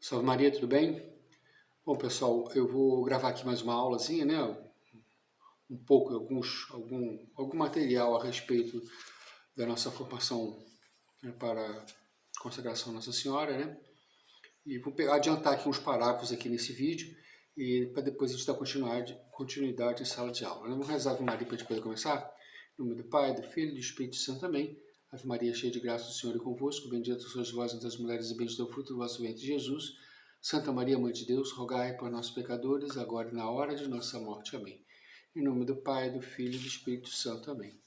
Salve Maria, tudo bem? Bom, pessoal, eu vou gravar aqui mais uma aulazinha, né? Um pouco, algum material a respeito da nossa formação, né, para consagração a Nossa Senhora, né? E vou adiantar aqui uns parágrafos aqui nesse vídeo e para depois a gente dar continuidade em sala de aula, né? Vamos rezar Ave Maria para a gente poder começar? Em nome do Pai, do Filho e do Espírito Santo também. Ave Maria, cheia de graça, o Senhor é convosco, bendita sois vós entre as mulheres e bendito é o fruto do vosso ventre, Jesus. Santa Maria, Mãe de Deus, rogai por nós pecadores, agora e na hora de nossa morte. Amém. Em nome do Pai, do Filho e do Espírito Santo. Amém.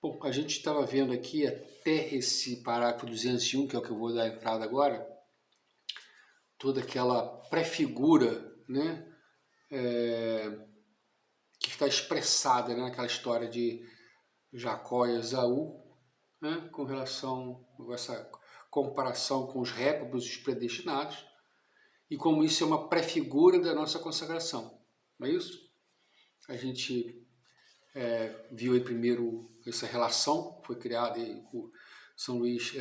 Bom, a gente estava vendo aqui até esse parágrafo 201, que é o que eu vou dar entrada agora, toda aquela pré-figura, né, que está expressada, né, naquela história de Jacó e Esaú, né, com relação a essa comparação com os réprobos e os predestinados, e como isso é uma pré-figura da nossa consagração, não é isso? A gente viu aí primeiro essa relação, foi criada, e o São Luís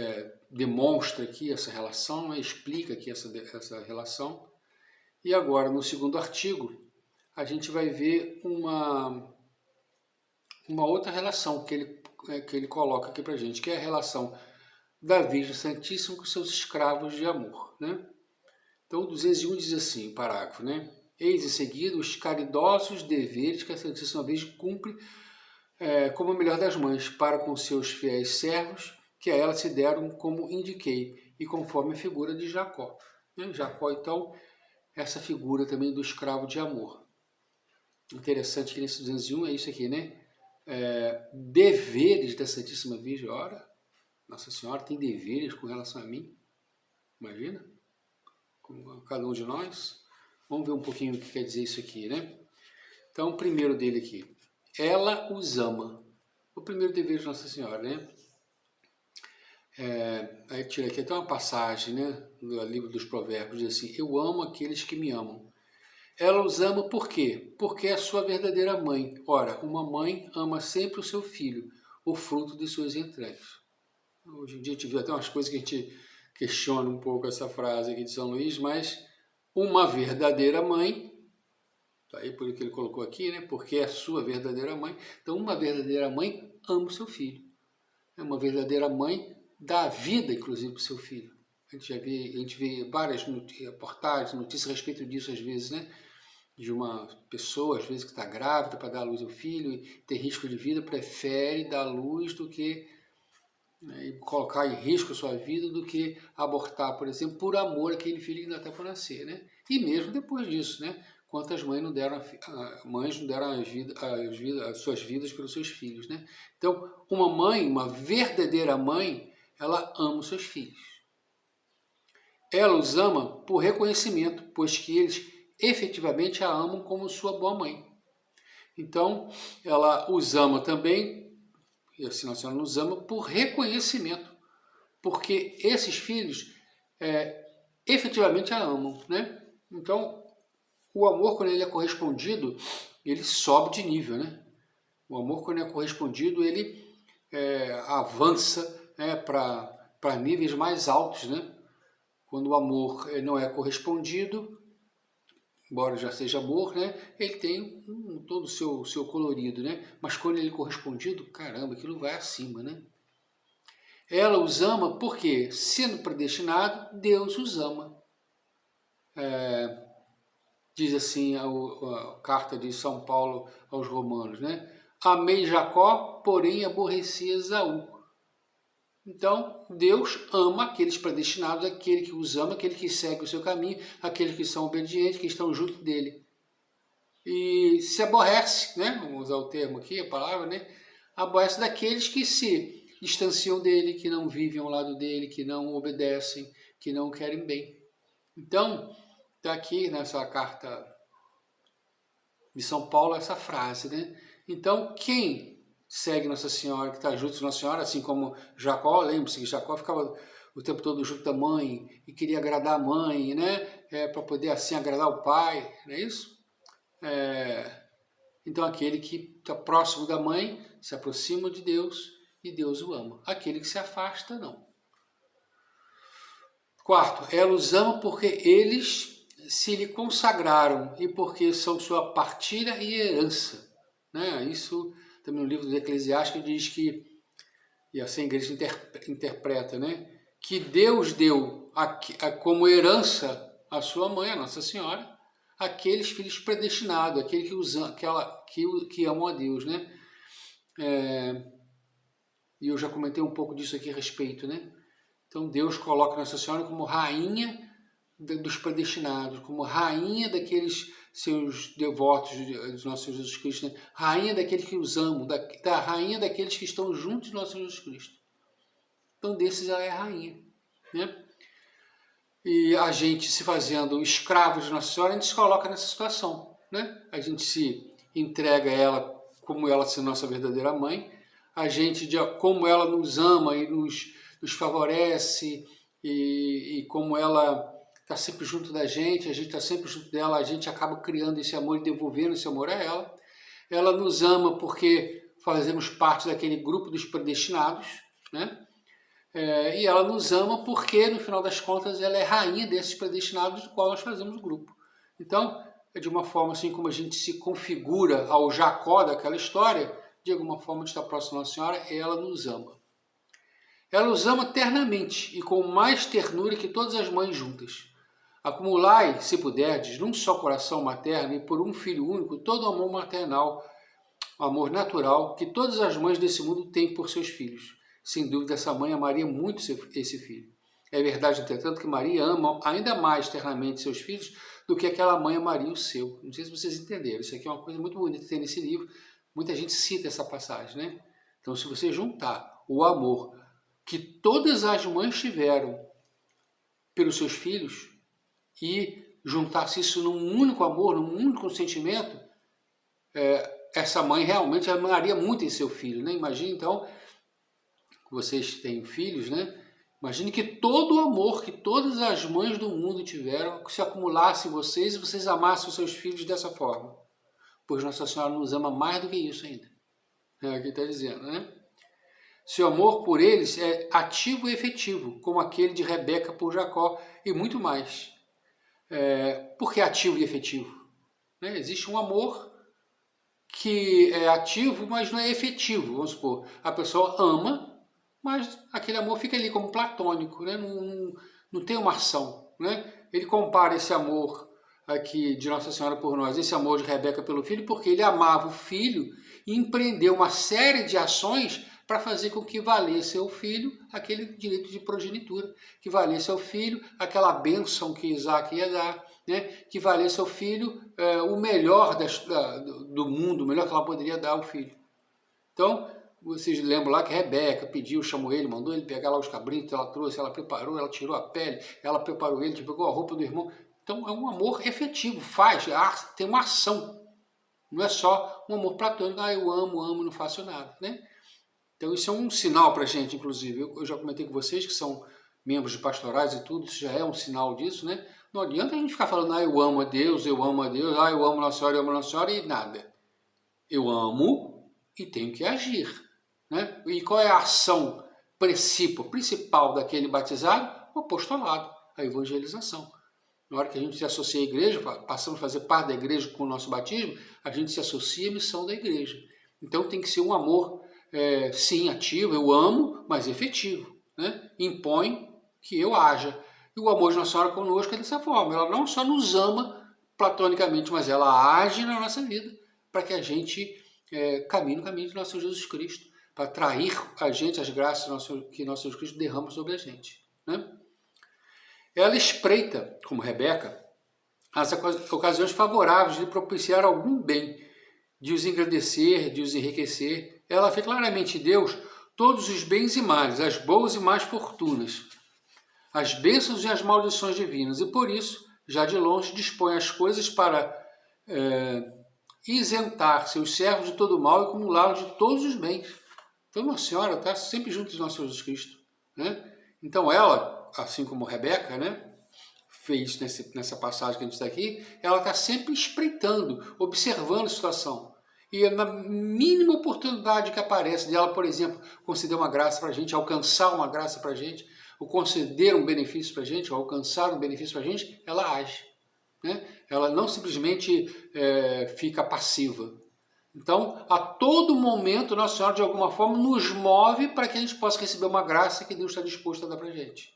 demonstra aqui essa relação, né, explica aqui essa relação, e agora no segundo artigo a gente vai ver uma outra relação que ele coloca aqui pra gente, que é a relação da Virgem Santíssima com seus escravos de amor, né? Então, o 201 diz assim, parágrafo, né? Eis em seguida os caridosos deveres que a Santíssima Virgem cumpre como a melhor das mães, para com seus fiéis servos, que a ela se deram como indiquei, e conforme a figura de Jacó. Né? Jacó, então, essa figura também do escravo de amor. Interessante que nesse 201 é isso aqui, né? Deveres da Santíssima Virgem, ora, Nossa Senhora tem deveres com relação a mim, imagina, com cada um de nós. Vamos ver um pouquinho o que quer dizer isso aqui, né? Então, o primeiro dele aqui, ela os ama. O primeiro dever de Nossa Senhora, né? Aí tira aqui até uma passagem, né, do livro dos Provérbios, diz assim, eu amo aqueles que me amam. Ela os ama por quê? Porque é a sua verdadeira mãe. Ora, uma mãe ama sempre o seu filho, o fruto de suas entranhas. Hoje em dia a gente vê até umas coisas que a gente questiona um pouco essa frase aqui de São Luís, mas uma verdadeira mãe, tá aí por que ele colocou aqui, né? Porque é a sua verdadeira mãe. Então, uma verdadeira mãe ama o seu filho. É uma verdadeira mãe dá vida, inclusive, para o seu filho. A gente vê várias reportagens, notícias a respeito disso às vezes, né? De uma pessoa, às vezes, que está grávida para dar à luz ao filho e tem risco de vida, prefere dar à luz do que colocar em risco a sua vida do que abortar, por exemplo, por amor àquele filho que ainda está para nascer, né? E mesmo depois disso, né? Quantas mães não deram as suas vidas pelos seus filhos, né? Então, uma mãe, uma verdadeira mãe, ela ama os seus filhos. Ela os ama por reconhecimento, pois que eles efetivamente a amam como sua boa mãe. Então, ela os ama também, e assim Nossa Senhora nos ama, por reconhecimento, porque esses filhos efetivamente a amam, né? Então, o amor, quando ele é correspondido, ele sobe de nível, né? O amor, quando é correspondido, ele avança para níveis mais altos, né? Quando o amor não é correspondido, embora já seja amor, né? Ele tem todo o seu colorido, né? Mas quando ele é correspondido, caramba, aquilo vai acima, né? Ela os ama porque, sendo predestinado, Deus os ama. Diz assim a carta de São Paulo aos Romanos, né? Amei Jacó, porém aborreci Esaú. Então, Deus ama aqueles predestinados, aquele que os ama, aquele que segue o seu caminho, aqueles que são obedientes, que estão junto dele. E se aborrece, né? Vamos usar o termo aqui, a palavra, né? Aborrece daqueles que se distanciam dele, que não vivem ao lado dele, que não obedecem, que não querem bem. Então, está aqui nessa carta de São Paulo essa frase, né? Então, quem segue Nossa Senhora, que está junto de Nossa Senhora, assim como Jacó, lembre-se que Jacó ficava o tempo todo junto da mãe e queria agradar a mãe, né? Para poder assim agradar o pai, não é isso? Então, aquele que está próximo da mãe se aproxima de Deus e Deus o ama. Aquele que se afasta, não. Quarto, ela os ama porque eles se lhe consagraram e porque são sua partilha e herança. Né? Isso também no livro do Eclesiastes diz que, e assim a igreja interpreta, né? Que Deus deu como herança à sua mãe, a Nossa Senhora, aqueles filhos predestinados, aqueles que amam a Deus. Né? E eu já comentei um pouco disso aqui a respeito, né? Então Deus coloca Nossa Senhora como rainha dos predestinados, como rainha daqueles seus devotos de nosso Senhor Jesus Cristo, né? Rainha daqueles que os amam, rainha daqueles que estão juntos de nosso Senhor Jesus Cristo. Então desses ela é a rainha, né? E a gente se fazendo escravo de Nossa Senhora, a gente se coloca nessa situação, né? A gente se entrega a ela como ela sendo nossa verdadeira mãe, a gente, como ela nos ama e nos favorece, e como ela está sempre junto da gente, a gente está sempre junto dela, a gente acaba criando esse amor e devolvendo esse amor a ela. Ela nos ama porque fazemos parte daquele grupo dos predestinados, né? E ela nos ama porque, no final das contas, ela é rainha desses predestinados do qual nós fazemos o grupo. Então, de uma forma assim como a gente se configura ao Jacó daquela história, de alguma forma a gente está próximo à Nossa Senhora, ela nos ama. Ela os ama ternamente e com mais ternura que todas as mães juntas. Acumulai, se puderdes, num só coração materno e por um filho único, todo o amor maternal, o amor natural que todas as mães desse mundo têm por seus filhos. Sem dúvida, essa mãe amaria muito esse filho. É verdade, entretanto, que Maria ama ainda mais ternamente seus filhos do que aquela mãe amaria o seu. Não sei se vocês entenderam. Isso aqui é uma coisa muito bonita que tem nesse livro. Muita gente cita essa passagem, né? Então, se você juntar o amor que todas as mães tiveram pelos seus filhos e juntasse isso num único amor, num único sentimento, essa mãe realmente amaria muito em seu filho, né? Imagine, então, vocês têm filhos, né? Imagine que todo o amor que todas as mães do mundo tiveram se acumulasse em vocês e vocês amassem os seus filhos dessa forma. Pois Nossa Senhora nos ama mais do que isso ainda. É o que está dizendo, né? Seu amor por eles é ativo e efetivo, como aquele de Rebeca por Jacó e muito mais. Por que ativo e efetivo? Né? Existe um amor que é ativo, mas não é efetivo. Vamos supor, a pessoa ama, mas aquele amor fica ali como platônico, né? Não tem uma ação. Né? Ele compara esse amor aqui de Nossa Senhora por nós, esse amor de Rebeca pelo filho, porque ele amava o filho e empreendeu uma série de ações para fazer com que valesse ao filho aquele direito de progenitura, que valesse ao filho aquela bênção que Isaac ia dar, né? Que valesse ao filho o melhor do mundo, o melhor que ela poderia dar ao filho. Então, vocês lembram lá que Rebeca pediu, chamou ele, mandou ele pegar lá os cabritos, ela trouxe, ela preparou, ela tirou a pele, ela preparou ele, pegou a roupa do irmão. Então, é um amor efetivo, tem uma ação. Não é só um amor platônico, eu amo, não faço nada, né? Então isso é um sinal para a gente, inclusive. Eu já comentei com vocês que são membros de pastorais e tudo, isso já é um sinal disso, né? Não adianta a gente ficar falando, eu amo a Deus, eu amo Nossa Senhora, eu amo Nossa Senhora e nada. Eu amo e tenho que agir, né? E qual é a ação principal daquele batizado? O apostolado, a evangelização. Na hora que a gente se associa à igreja, passamos a fazer parte da igreja com o nosso batismo, a gente se associa à missão da igreja. Então tem que ser um amor sim, ativo, eu amo, mas efetivo, né? Impõe que eu haja. E o amor de Nossa Senhora conosco é dessa forma. Ela não só nos ama platonicamente, mas ela age na nossa vida para que a gente caminhe no caminho de nosso Senhor Jesus Cristo, para atrair a gente as graças que nosso Jesus Cristo derrama sobre a gente, né? Ela espreita, como Rebeca, as ocasiões favoráveis de propiciar algum bem, de os engrandecer, de os enriquecer. Ela vê claramente em Deus todos os bens e males, as boas e más fortunas, as bênçãos e as maldições divinas, e por isso, já de longe, dispõe as coisas para isentar seus servos de todo o mal e acumulá-los de todos os bens. Então, Nossa Senhora está sempre junto de nosso Jesus Cristo, né? Então ela, assim como Rebeca, né, fez nessa passagem que a gente está aqui, ela está sempre espreitando, observando a situação. E na mínima oportunidade que aparece dela, por exemplo, conceder uma graça para a gente, alcançar uma graça para a gente, ou conceder um benefício para a gente, ou alcançar um benefício para a gente, ela age. Né? Ela não simplesmente fica passiva. Então, a todo momento, Nossa Senhora, de alguma forma, nos move para que a gente possa receber uma graça que Deus está disposto a dar para a gente.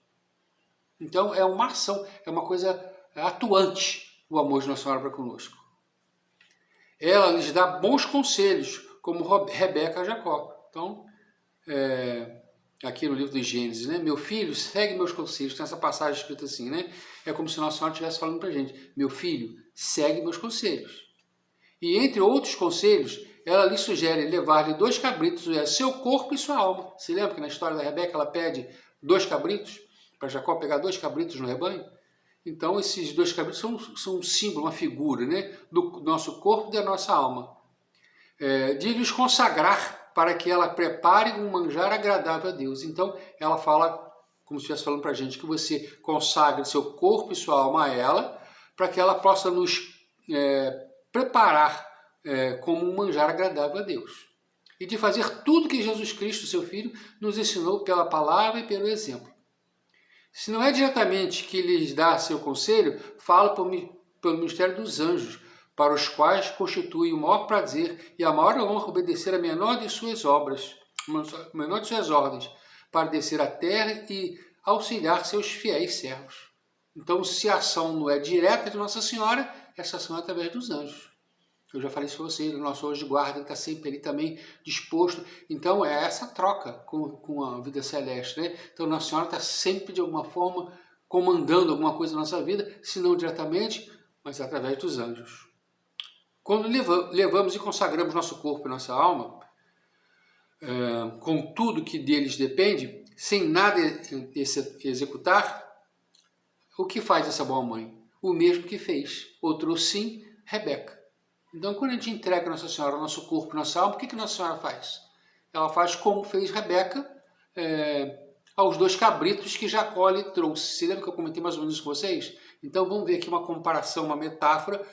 Então, é uma ação, é uma coisa atuante, o amor de Nossa Senhora para conosco. Ela lhes dá bons conselhos, como Rebeca a Jacó. Então, aqui no livro dos Gênesis, né? Meu filho, segue meus conselhos. Tem essa passagem escrita assim, né? É como se Nossa Senhora estivesse falando para a gente. Meu filho, segue meus conselhos. E entre outros conselhos, ela lhe sugere levar-lhe 2 cabritos, seu corpo e sua alma. Se lembra que na história da Rebeca ela pede 2 cabritos, para Jacó pegar 2 cabritos no rebanho? Então esses 2 cabritos são um símbolo, uma figura, né? Do nosso corpo e da nossa alma. De lhes consagrar para que ela prepare um manjar agradável a Deus. Então ela fala, como se estivesse falando para a gente, que você consagre seu corpo e sua alma a ela, para que ela possa nos preparar como um manjar agradável a Deus. E de fazer tudo que Jesus Cristo, seu Filho, nos ensinou pela palavra e pelo exemplo. Se não é diretamente que lhes dá seu conselho, fala pelo ministério dos anjos, para os quais constitui o maior prazer e a maior honra obedecer a menor de suas obras, a menor de suas ordens, para descer à terra e auxiliar seus fiéis servos. Então, se a ação não é direta de Nossa Senhora, essa ação é através dos anjos. Eu já falei isso para vocês, o nosso anjo de guarda está sempre ali também disposto. Então é essa troca com a vida celeste, né? Então Nossa Senhora está sempre de alguma forma comandando alguma coisa na nossa vida, se não diretamente, mas através dos anjos. Quando levamos e consagramos nosso corpo e nossa alma, com tudo que deles depende, sem nada executar, o que faz essa boa mãe? O mesmo que fez, outro sim, Rebeca. Então, quando a gente entrega a Nossa Senhora o nosso corpo, nossa alma, o que Nossa Senhora faz? Ela faz como fez Rebeca aos 2 cabritos que Jacó lhe trouxe. Você lembra que eu comentei mais ou menos isso com vocês? Então, vamos ver aqui uma comparação, uma metáfora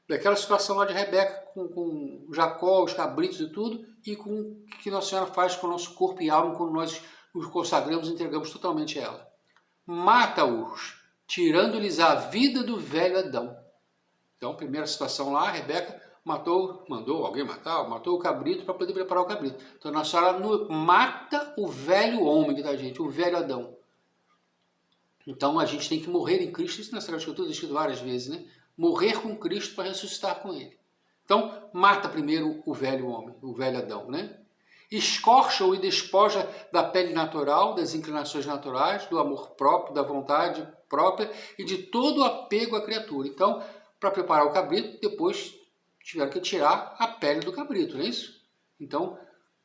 daquela situação lá de Rebeca com Jacó, os cabritos e tudo, e com o que Nossa Senhora faz com o nosso corpo e alma quando nós os consagramos e entregamos totalmente a ela. Mata-os, tirando-lhes a vida do velho Adão. Então, primeira situação lá, Rebeca matou o cabrito para poder preparar o cabrito. Então, Nossa Senhora mata o velho homem, tá, gente? O velho Adão. Então, a gente tem que morrer em Cristo. Isso na Sagrada Escritura é escrito várias vezes, né? Morrer com Cristo para ressuscitar com Ele. Então, mata primeiro o velho homem, o velho Adão, né? Escorcha-o e despoja da pele natural, das inclinações naturais, do amor próprio, da vontade própria e de todo o apego à criatura. Então, para preparar o cabrito, depois tiveram que tirar a pele do cabrito, não é isso? Então,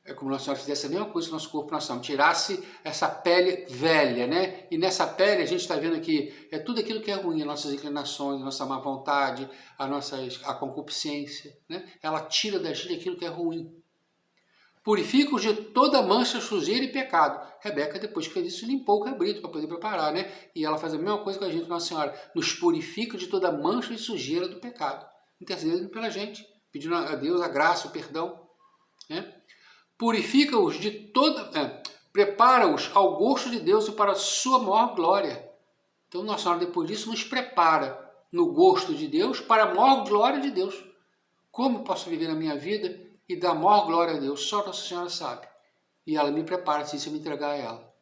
é como Nossa Senhora fizesse a mesma coisa com o nosso corpo, nossa alma, tirasse essa pele velha, né? E nessa pele a gente está vendo aqui, tudo aquilo que é ruim, as nossas inclinações, a nossa má vontade, a concupiscência, né? Ela tira da gente aquilo que é ruim. Purifica-os de toda mancha, sujeira e pecado. Rebeca, depois que fez isso, limpou o cabrito para poder preparar, né? E ela faz a mesma coisa com a gente, Nossa Senhora. Nos purifica de toda mancha e sujeira do pecado. Intercedendo pela gente, pedindo a Deus a graça, o perdão. Né? Purifica-os de toda... prepara-os ao gosto de Deus e para a sua maior glória. Então, Nossa Senhora, depois disso, nos prepara no gosto de Deus para a maior glória de Deus. Como eu posso viver a minha vida e dar maior glória a Deus? Só Nossa Senhora sabe. E ela me prepara se eu me entregar a ela.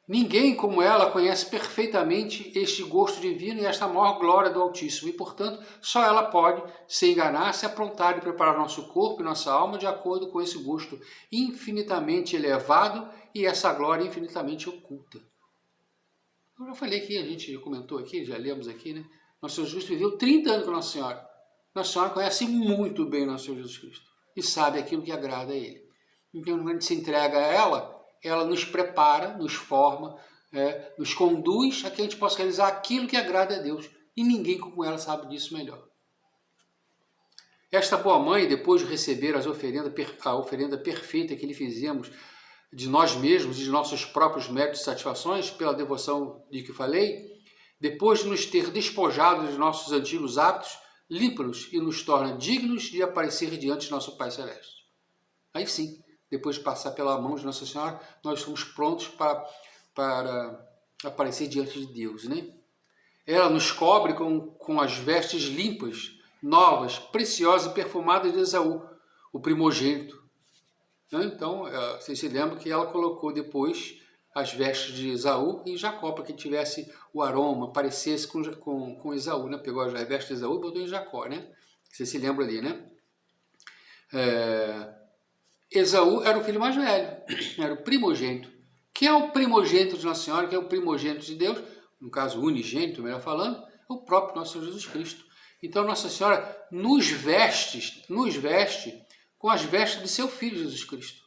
Ninguém como ela conhece perfeitamente este gosto divino e esta maior glória do Altíssimo. E, portanto, só ela pode se enganar, se aprontar e preparar nosso corpo e nossa alma de acordo com esse gosto infinitamente elevado e essa glória infinitamente oculta. Eu já falei aqui, a gente já comentou aqui, já lemos aqui, né? Nosso Senhor Jesus viveu 30 anos com Nossa Senhora. Nossa Senhora conhece muito bem Nosso Senhor Jesus Cristo e sabe aquilo que agrada a Ele. Então, quando a gente se entrega a ela nos prepara, nos forma, nos conduz a que a gente possa realizar aquilo que agrada a Deus. E ninguém como ela sabe disso melhor. Esta boa mãe, depois de receber a oferenda perfeita que lhe fizemos de nós mesmos e de nossos próprios méritos e satisfações, pela devoção de que falei, depois de nos ter despojado de nossos antigos hábitos, limpa-nos e nos torna dignos de aparecer diante de nosso Pai Celeste. Aí sim, depois de passar pela mão de Nossa Senhora, nós estamos prontos para aparecer diante de Deus, né? Ela nos cobre com as vestes limpas, novas, preciosas e perfumadas de Esaú, o primogênito. Então, vocês se lembram que ela colocou depois as vestes de Esaú em Jacó, para que tivesse o aroma, parecesse com Esaú, né? Pegou as vestes de Esaú e botou em Jacó, né? Vocês se lembram ali, né? Esaú era o filho mais velho, era o primogênito. Quem é o primogênito de Nossa Senhora, que é o primogênito de Deus, no caso unigênito, melhor falando, é o próprio nosso Senhor Jesus Cristo. Então Nossa Senhora nos veste com as vestes de seu Filho Jesus Cristo.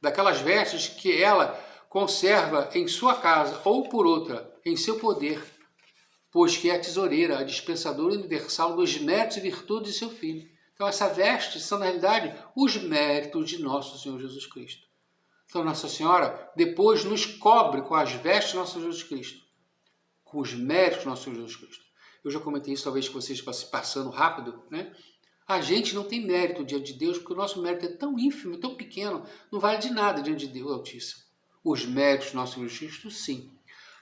Daquelas vestes que ela conserva em sua casa, ou por outra, em seu poder, pois que é a tesoureira, a dispensadora universal dos méritos e virtudes de seu Filho. Então essa veste são, na realidade, os méritos de nosso Senhor Jesus Cristo. Então Nossa Senhora depois nos cobre com as vestes de nosso Senhor Jesus Cristo, com os méritos do nosso Senhor Jesus Cristo. Eu já comentei isso, talvez que vocês passando rápido, né? A gente não tem mérito diante de Deus, porque o nosso mérito é tão ínfimo, tão pequeno, não vale de nada diante de Deus Altíssimo. Os méritos do nosso Senhor Jesus Cristo, sim.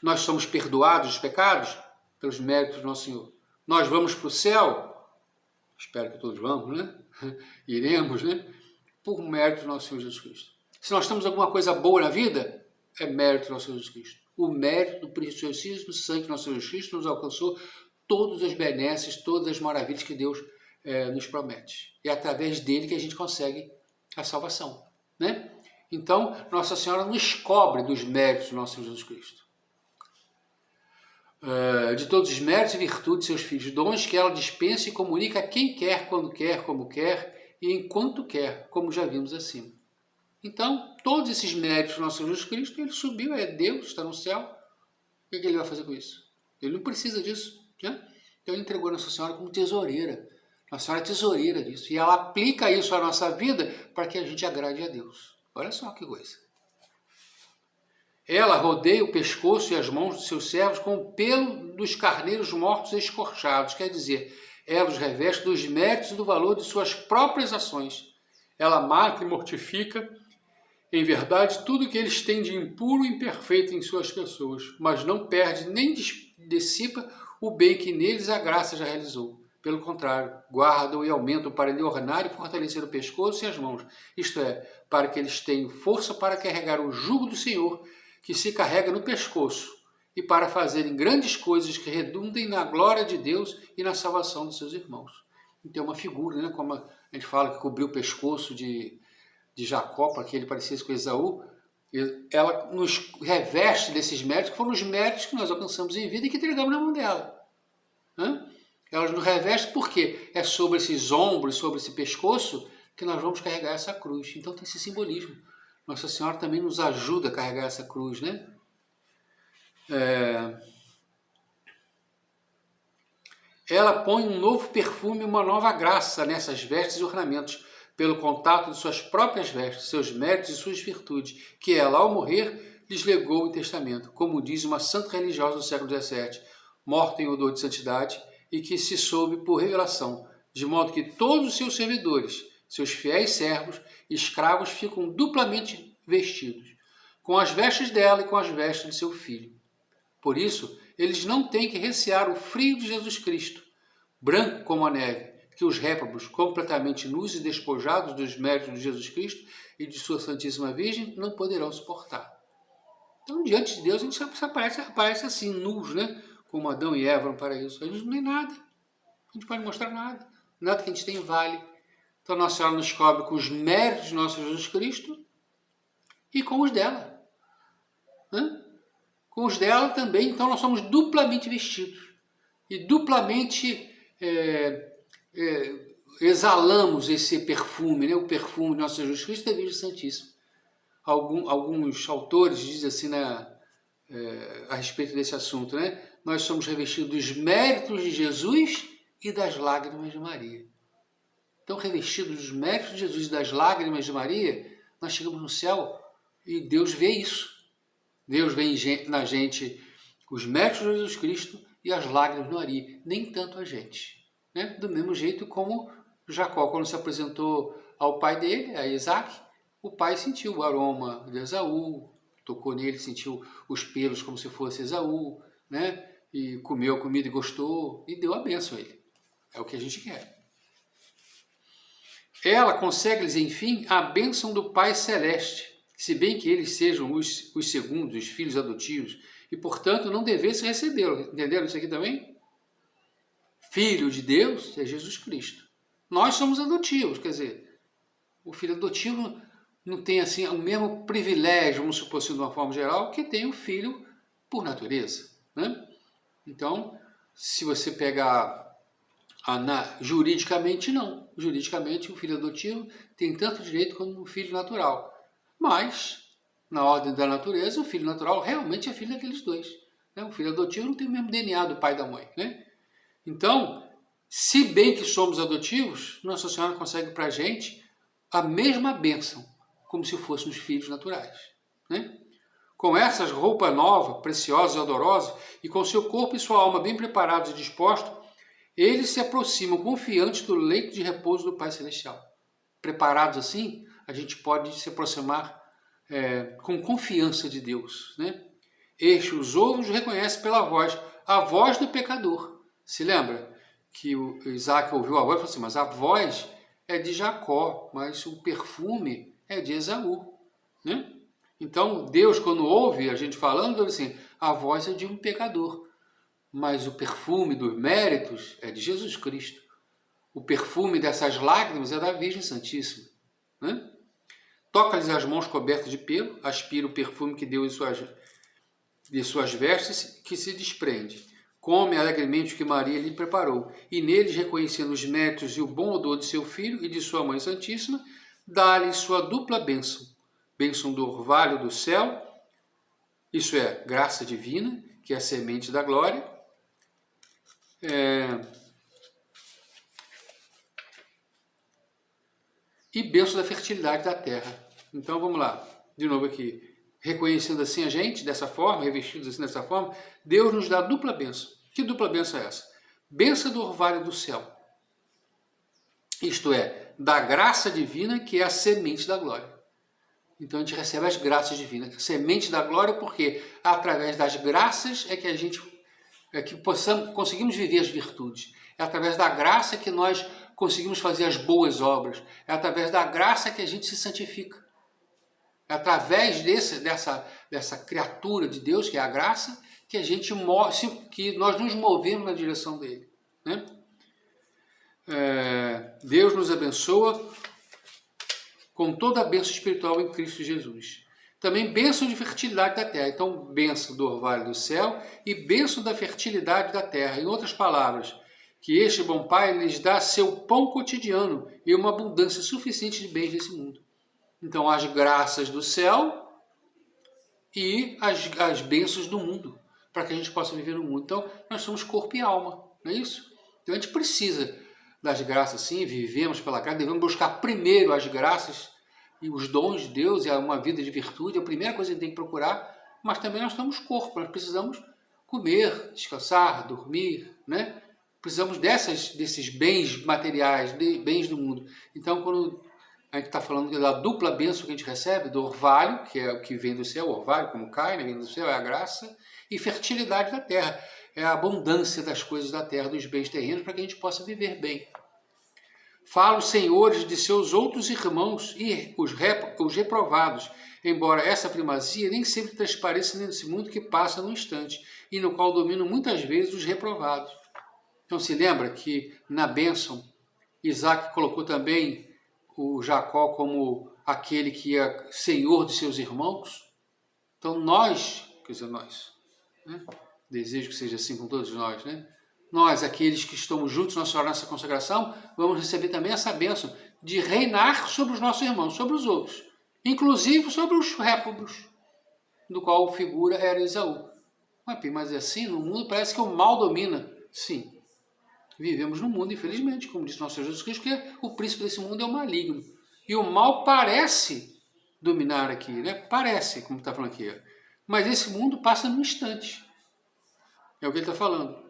Nós somos perdoados dos pecados pelos méritos do nosso Senhor. Nós vamos para o céu, espero que todos vamos, né? Iremos, né? Por mérito do nosso Senhor Jesus Cristo. Se nós temos alguma coisa boa na vida, é mérito do nosso Senhor Jesus Cristo. O mérito do preciosíssimo sangue do nosso Senhor Jesus Cristo nos alcançou todas as benesses, todas as maravilhas que Deus nos promete. É através dele que a gente consegue a salvação, né? Então, Nossa Senhora nos cobre dos méritos do nosso Senhor Jesus Cristo. De todos os méritos e virtudes de seus filhos, dons que ela dispensa e comunica a quem quer, quando quer, como quer e enquanto quer, como já vimos acima. Então, todos esses méritos do nosso Senhor Jesus Cristo, ele subiu, é Deus, está no céu. O que ele vai fazer com isso? Ele não precisa disso, né? Então, ele entregou a Nossa Senhora como tesoureira. Nossa Senhora é tesoureira disso. E ela aplica isso à nossa vida para que a gente agrade a Deus. Olha só que coisa. Ela rodeia o pescoço e as mãos dos seus servos com o pelo dos carneiros mortos escorchados. Quer dizer, ela os reveste dos méritos e do valor de suas próprias ações. Ela mata e mortifica, em verdade, tudo que eles têm de impuro e imperfeito em suas pessoas, mas não perde nem dissipa o bem que neles a graça já realizou. Pelo contrário, guardam e aumentam para lhe ornar e fortalecer o pescoço e as mãos, isto é, para que eles tenham força para carregar o jugo do Senhor, que se carrega no pescoço, e para fazerem grandes coisas que redundem na glória de Deus e na salvação dos seus irmãos. Então é uma figura, né, como a gente fala que cobriu o pescoço de Jacó para que ele parecesse com Esaú. Ela nos reveste desses méritos, que foram os méritos que nós alcançamos em vida e que entregamos na mão dela. Ela nos reveste porque é sobre esses ombros, sobre esse pescoço, que nós vamos carregar essa cruz. Então tem esse simbolismo. Nossa Senhora também nos ajuda a carregar essa cruz, né? Ela põe um novo perfume, uma nova graça nessas vestes e ornamentos, pelo contato de suas próprias vestes, seus méritos e suas virtudes, que ela, ao morrer, lhes legou em testamento, como diz uma santa religiosa do século XVII, morta em odor de santidade, e que se soube por revelação, de modo que todos os seus servidores, seus fiéis servos e escravos ficam duplamente vestidos, com as vestes dela e com as vestes de seu filho. Por isso, eles não têm que recear o frio de Jesus Cristo, branco como a neve, que os réprobos, completamente nus e despojados dos méritos de Jesus Cristo e de sua Santíssima Virgem, não poderão suportar. Então, diante de Deus, a gente aparece assim, nus, né? Como Adão e Eva no paraíso. A gente não tem nada. A gente não pode mostrar nada. Nada que a gente tem vale. Então, Nossa Senhora nos cobre com os méritos de nosso Jesus Cristo e com os dela. Com os dela também, então nós somos duplamente vestidos. E duplamente exalamos esse perfume, né? O perfume de nosso Jesus Cristo e da Virgem Santíssima. Alguns autores dizem assim, né, a respeito desse assunto, né? Nós somos revestidos dos méritos de Jesus e das lágrimas de Maria. Então, revestidos dos méritos de Jesus e das lágrimas de Maria, nós chegamos no céu e Deus vê isso. Deus vê na gente os méritos de Jesus Cristo e as lágrimas de Maria, nem tanto a gente. Né? Do mesmo jeito como Jacó, quando se apresentou ao pai dele, a Isaac, o pai sentiu o aroma de Esaú, tocou nele, sentiu os pelos como se fosse Esaú, né? E comeu a comida e gostou, e deu a bênção a ele. É o que a gente quer. Ela concede-lhes, enfim, a bênção do Pai Celeste, se bem que eles sejam os segundos, os filhos adotivos, e, portanto, não devessem recebê-lo. Entenderam isso aqui também? Filho de Deus é Jesus Cristo. Nós somos adotivos, quer dizer, o filho adotivo não tem assim o mesmo privilégio, vamos supor assim, de uma forma geral, que tem o filho por natureza, né? Então, se você pegar juridicamente, não. Juridicamente, o filho adotivo tem tanto direito como o filho natural. Mas, na ordem da natureza, o filho natural realmente é filho daqueles dois, né? O filho adotivo não tem o mesmo DNA do pai e da mãe, né? Então, se bem que somos adotivos, Nossa Senhora consegue para a gente a mesma bênção, como se fôssemos filhos naturais, né? Com essas roupas novas, preciosas e odorosas, e com seu corpo e sua alma bem preparados e dispostos, eles se aproximam confiantes do leito de repouso do Pai Celestial. Preparados assim, a gente pode se aproximar com confiança de Deus, né? Este os outros reconhece pela voz, a voz do pecador. Se lembra que o Isaac ouviu a voz e falou assim, mas a voz é de Jacó, mas o perfume é de Esaú, né? Então, Deus, quando ouve a gente falando, ele assim, a voz é de um pecador, mas o perfume dos méritos é de Jesus Cristo. O perfume dessas lágrimas é da Virgem Santíssima, né? Toca-lhes as mãos cobertas de pelo, aspira o perfume que deu de suas vestes, que se desprende. Come alegremente o que Maria lhe preparou, e neles, reconhecendo os méritos e o bom odor de seu filho e de sua Mãe Santíssima, dá-lhe sua dupla bênção. Bênção do orvalho do céu, isso é, graça divina, que é a semente da glória, e bênção da fertilidade da terra. Então vamos lá, de novo aqui. Reconhecendo assim a gente, dessa forma, revestidos assim dessa forma, Deus nos dá dupla bênção. Que dupla bênção é essa? Bênção do orvalho do céu. Isto é, da graça divina, que é a semente da glória. Então a gente recebe as graças divinas. Semente da glória, porque através das graças é que a gente conseguimos viver as virtudes. É através da graça que nós conseguimos fazer as boas obras. É através da graça que a gente se santifica. É através dessa criatura de Deus, que é a graça, que que nós nos movemos na direção dele, né? Deus nos abençoa com toda a bênção espiritual em Cristo Jesus. Também bênção de fertilidade da terra. Então, bênção do orvalho do céu e bênção da fertilidade da terra. Em outras palavras, que este bom Pai lhes dá seu pão cotidiano e uma abundância suficiente de bens desse mundo. Então, as graças do céu e as bênçãos do mundo, para que a gente possa viver no mundo. Então, nós somos corpo e alma, não é isso? Então, a gente precisa das graças, sim, vivemos pela graça, devemos buscar primeiro as graças e os dons de Deus, e uma vida de virtude, é a primeira coisa que a gente tem que procurar, mas também nós somos corpo, nós precisamos comer, descansar, dormir, né? Precisamos desses bens materiais, bens do mundo. Então, quando a gente está falando da dupla bênção que a gente recebe, do orvalho, que é o que vem do céu, o orvalho, como cai, né, vem do céu, é a graça, e fertilidade da terra, é a abundância das coisas da terra, dos bens terrenos, para que a gente possa viver bem. Fala os senhores de seus outros irmãos e os reprovados, embora essa primazia nem sempre transpareça nesse mundo que passa num instante, e no qual dominam muitas vezes os reprovados. Então se lembra que na bênção, Isaac colocou também o Jacó como aquele que é senhor de seus irmãos. Então nós, né? Desejo que seja assim com todos nós, né? Nós, aqueles que estamos juntos na Senhora, nessa consagração, vamos receber também essa bênção de reinar sobre os nossos irmãos, sobre os outros, inclusive sobre os réprobos, do qual figura era Esaú. Mas assim, no mundo parece que o mal domina. Sim, vivemos no mundo, infelizmente, como disse nosso Senhor Jesus Cristo, que o príncipe desse mundo é o maligno. E o mal parece dominar aqui, né? Parece, como está falando aqui. Mas esse mundo passa num instante. É o que ele está falando.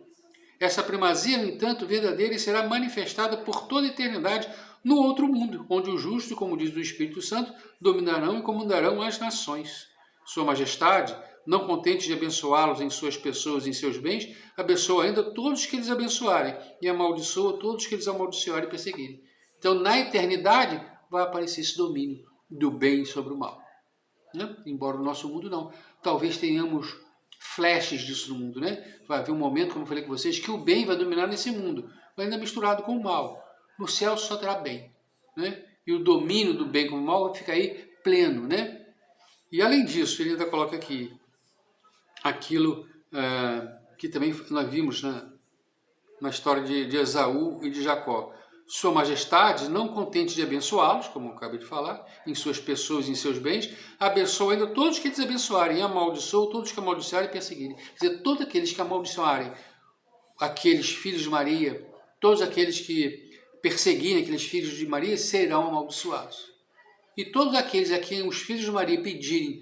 Essa primazia, no entanto, verdadeira e será manifestada por toda a eternidade no outro mundo, onde os justos, como diz o Espírito Santo, dominarão e comandarão as nações. Sua Majestade, não contente de abençoá-los em suas pessoas e em seus bens, abençoa ainda todos que eles abençoarem e amaldiçoa todos que eles amaldiçoarem e perseguirem. Então, na eternidade, vai aparecer esse domínio do bem sobre o mal. Né? Embora no nosso mundo não. Talvez tenhamos flashes disso no mundo, né? Vai haver um momento, como eu falei com vocês, que o bem vai dominar nesse mundo, mas ainda misturado com o mal. No céu só terá bem, né? E o domínio do bem com o mal vai ficar aí pleno, né? E além disso, ele ainda coloca aqui aquilo que também nós vimos na história de Esaú e de Jacó. Sua Majestade, não contente de abençoá-los, como eu acabei de falar, em suas pessoas e em seus bens, abençoa ainda todos que desabençoarem, e amaldiçoa todos que amaldiçoarem e perseguirem. Quer dizer, todos aqueles que amaldiçoarem aqueles filhos de Maria, todos aqueles que perseguirem aqueles filhos de Maria, serão amaldiçoados. E todos aqueles a quem os filhos de Maria pedirem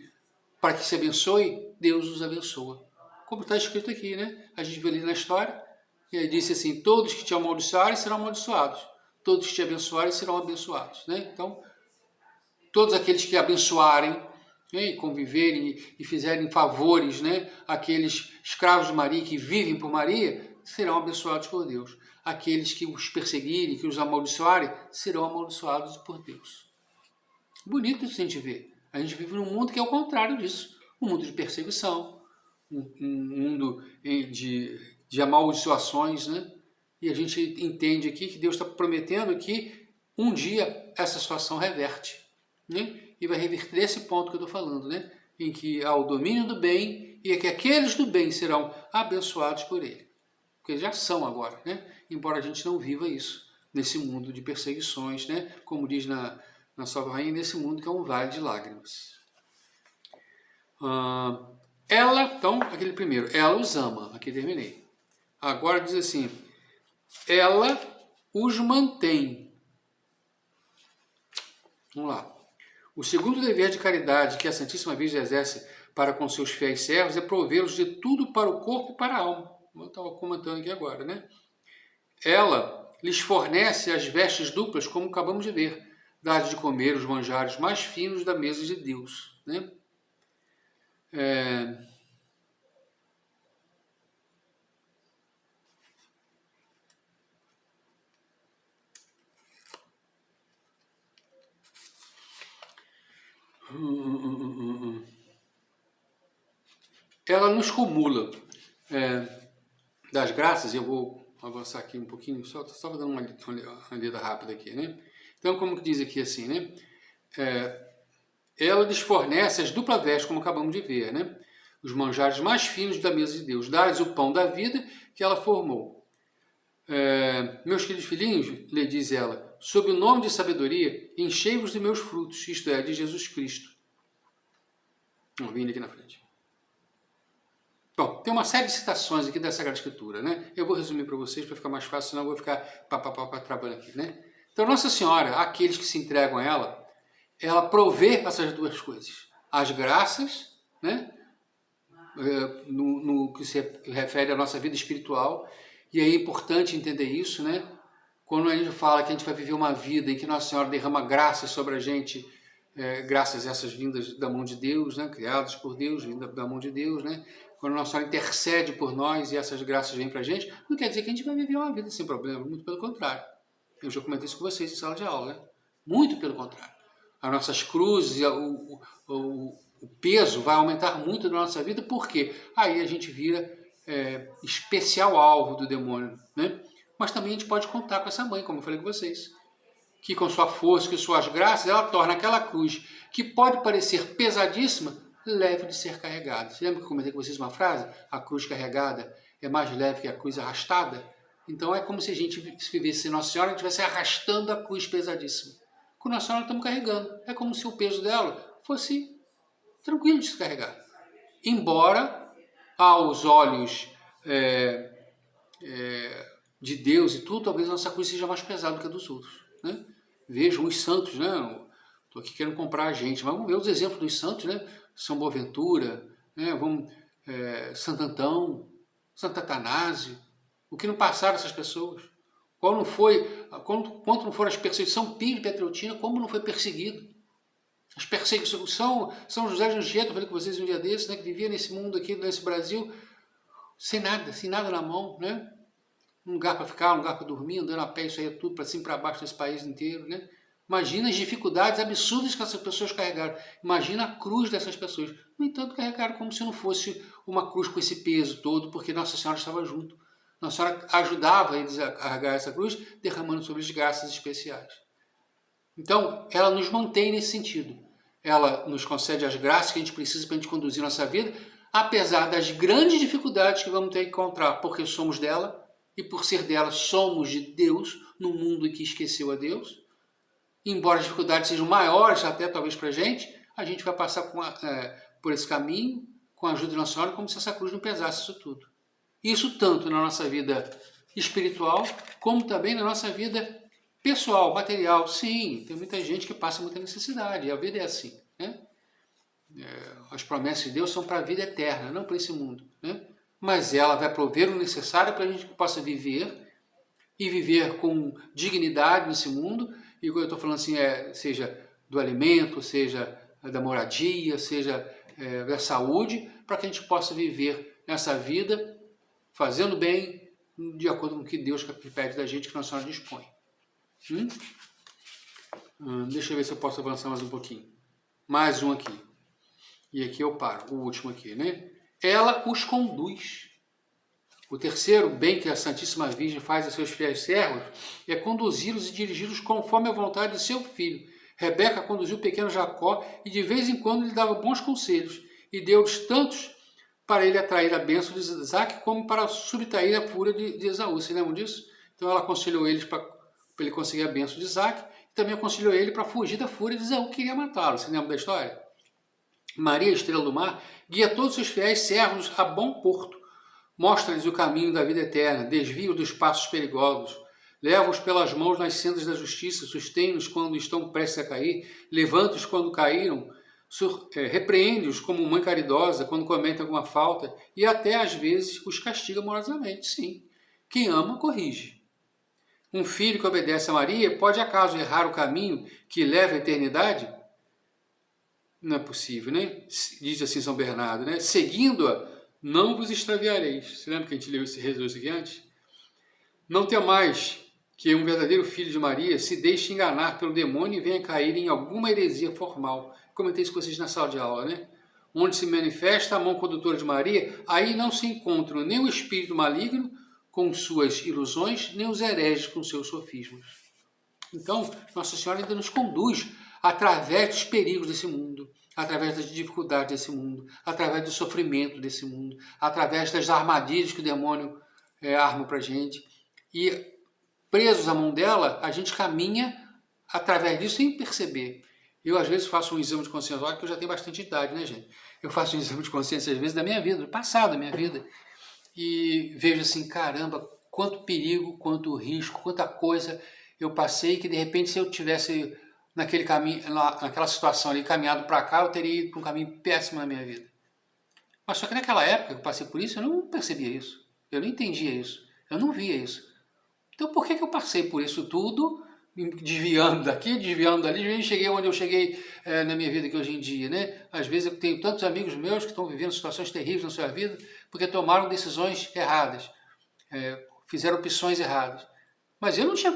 para que se abençoe, Deus os abençoa. Como está escrito aqui, né? A gente vê ali na história, e ele disse assim, todos que te amaldiçoarem serão amaldiçoados, todos que te abençoarem serão abençoados. Né? Então, todos aqueles que abençoarem, né, e conviverem e fizerem favores, né, aqueles escravos de Maria que vivem por Maria, serão abençoados por Deus. Aqueles que os perseguirem, que os amaldiçoarem, serão amaldiçoados por Deus. Bonito isso a gente ver. A gente vive num mundo que é o contrário disso. Um mundo de perseguição, um mundo de amaldiçoações, né? E a gente entende aqui que Deus está prometendo que um dia essa situação reverte, né? E vai reverter esse ponto que eu estou falando, né? Em que há o domínio do bem e é que aqueles do bem serão abençoados por ele. Porque já são agora, né? Embora a gente não viva isso nesse mundo de perseguições, né? Como diz na Salve Rainha, nesse mundo que é um vale de lágrimas. Ela, então, aquele primeiro, ela os ama. Aqui terminei. Agora diz assim, ela os mantém. Vamos lá. O segundo dever de caridade que a Santíssima Virgem exerce para com seus fiéis servos é provê-los de tudo para o corpo e para a alma. Eu estava comentando aqui agora, né? Ela lhes fornece as vestes duplas, como acabamos de ver, dar de comer os manjares mais finos da mesa de Deus, né? Ela nos cumula das graças, eu vou avançar aqui um pouquinho, só dando uma lida rápida aqui, né? Então, como que diz aqui assim, né? Ela lhes fornece as duplas vestes, como acabamos de ver, né? Os manjares mais finos da mesa de Deus, dá-lhes o pão da vida que ela formou. Meus queridos filhinhos, lhe diz ela, sob o nome de sabedoria, enchei-vos de meus frutos, isto é, de Jesus Cristo. Vamos vindo aqui na frente. Bom, tem uma série de citações aqui da Sagrada Escritura, né? Eu vou resumir para vocês para ficar mais fácil, senão eu vou ficar travando aqui, né? Então, Nossa Senhora, aqueles que se entregam a ela provê essas duas coisas. As graças, né? No que se refere à nossa vida espiritual, e aí é importante entender isso, né? Quando a gente fala que a gente vai viver uma vida em que Nossa Senhora derrama graças sobre a gente, graças a essas vindas da mão de Deus, né? Criadas por Deus, vindas da mão de Deus, né? Quando Nossa Senhora intercede por nós e essas graças vêm para a gente, não quer dizer que a gente vai viver uma vida sem problema, muito pelo contrário. Eu já comentei isso com vocês em sala de aula, né? Muito pelo contrário. As nossas cruzes, o peso vai aumentar muito na nossa vida, porque aí a gente vira especial alvo do demônio, né? Mas também a gente pode contar com essa mãe, como eu falei com vocês, que com sua força, com suas graças, ela torna aquela cruz, que pode parecer pesadíssima, leve de ser carregada. Você lembra que eu comentei com vocês uma frase? A cruz carregada é mais leve que a cruz arrastada? Então é como se a gente vivesse Nossa Senhora e estivesse arrastando a cruz pesadíssima. Com Nossa Senhora estamos carregando. É como se o peso dela fosse tranquilo de se carregar. Embora aos olhos de Deus e tudo, talvez a nossa cruz seja mais pesada do que a dos outros, né? Vejam os santos, né? Estou aqui querendo comprar a gente, mas vamos ver os exemplos dos santos, né? São Boaventura, né? Santo Antão, Santo Atanásio, o que não passaram essas pessoas. Quanto não foram as perseguições? São Pio de Pietrelcina, como não foi perseguido? As perseguições, São José de Anchieta, eu falei com vocês um dia desses, né, que vivia nesse mundo aqui, nesse Brasil, sem nada na mão, né? Um lugar para ficar, um lugar para dormir, andando a pé, isso aí é tudo para cima e para baixo desse país inteiro, né? Imagina as dificuldades absurdas que essas pessoas carregaram. Imagina a cruz dessas pessoas. No entanto, carregaram como se não fosse uma cruz com esse peso todo, porque Nossa Senhora estava junto. Nossa Senhora ajudava eles a carregar essa cruz, derramando sobre eles graças especiais. Então, ela nos mantém nesse sentido. Ela nos concede as graças que a gente precisa para a gente conduzir nossa vida, apesar das grandes dificuldades que vamos ter que encontrar, porque somos dela, e por ser dela somos de Deus, num mundo que esqueceu a Deus. Embora as dificuldades sejam maiores até talvez para a gente vai passar por esse caminho, com a ajuda de Nossa Senhora, como se essa cruz não pesasse isso tudo. Isso tanto na nossa vida espiritual, como também na nossa vida pessoal, material. Sim, tem muita gente que passa muita necessidade, e a vida é assim, né? As promessas de Deus são para a vida eterna, não para esse mundo, né? Mas ela vai prover o necessário para a gente possa viver, e viver com dignidade nesse mundo, e quando eu estou falando assim, seja do alimento, seja da moradia, seja da saúde, para que a gente possa viver nessa vida, fazendo bem, de acordo com o que Deus pede da gente, que Nossa Senhora dispõe. Deixa eu ver se eu posso avançar mais um pouquinho. Mais um aqui. E aqui eu paro, o último aqui, né? Ela os conduz. O terceiro bem que a Santíssima Virgem faz a seus fiéis servos é conduzi-los e dirigi-los conforme a vontade de seu filho. Rebeca conduziu o pequeno Jacó e de vez em quando lhe dava bons conselhos e deu-lhes tantos para ele atrair a bênção de Isaac como para subtrair a fúria de Esaú. Vocês lembram disso? Então ela aconselhou eles para ele conseguir a bênção de Isaac e também aconselhou ele para fugir da fúria de Esaú, que queria matá-lo. Vocês lembram da história? Maria, estrela do mar, guia todos os seus fiéis servos a bom porto. Mostra-lhes o caminho da vida eterna, desvia-os dos passos perigosos, leva-os pelas mãos nas sendas da justiça, sustém-os quando estão prestes a cair, levanta-os quando caíram, repreende-os como mãe caridosa quando cometem alguma falta e até às vezes os castiga amorosamente. Sim, quem ama, corrige. Um filho que obedece a Maria pode acaso errar o caminho que leva à eternidade? Não é possível, né? Diz assim São Bernardo, né? Seguindo-a, não vos extraviareis. Você lembra que a gente rezou isso aqui antes? Não temais que um verdadeiro filho de Maria se deixe enganar pelo demônio e venha cair em alguma heresia formal. Comentei isso com vocês na sala de aula, né? Onde se manifesta a mão condutora de Maria, aí não se encontram nem o espírito maligno com suas ilusões, nem os hereges com seus sofismas. Então, Nossa Senhora ainda nos conduz através dos perigos desse mundo, através das dificuldades desse mundo, através do sofrimento desse mundo, através das armadilhas que o demônio arma para a gente. E presos à mão dela, a gente caminha através disso sem perceber. Eu, às vezes, faço um exame de consciência, olha que eu já tenho bastante idade, né, gente? Eu faço um exame de consciência, às vezes, da minha vida, do passado da minha vida, e vejo assim, caramba, quanto perigo, quanto risco, quanta coisa eu passei, que de repente, se eu tivesse naquele caminho, naquela situação ali, caminhado para cá, eu teria ido para um caminho péssimo na minha vida. Mas só que naquela época que eu passei por isso, eu não percebia isso, eu não entendia isso, eu não via isso. Então por que eu passei por isso tudo, desviando daqui, desviando dali, e cheguei onde eu cheguei na minha vida que hoje em dia, né? Às vezes eu tenho tantos amigos meus que estão vivendo situações terríveis na sua vida porque tomaram decisões erradas, fizeram opções erradas. Mas eu não tinha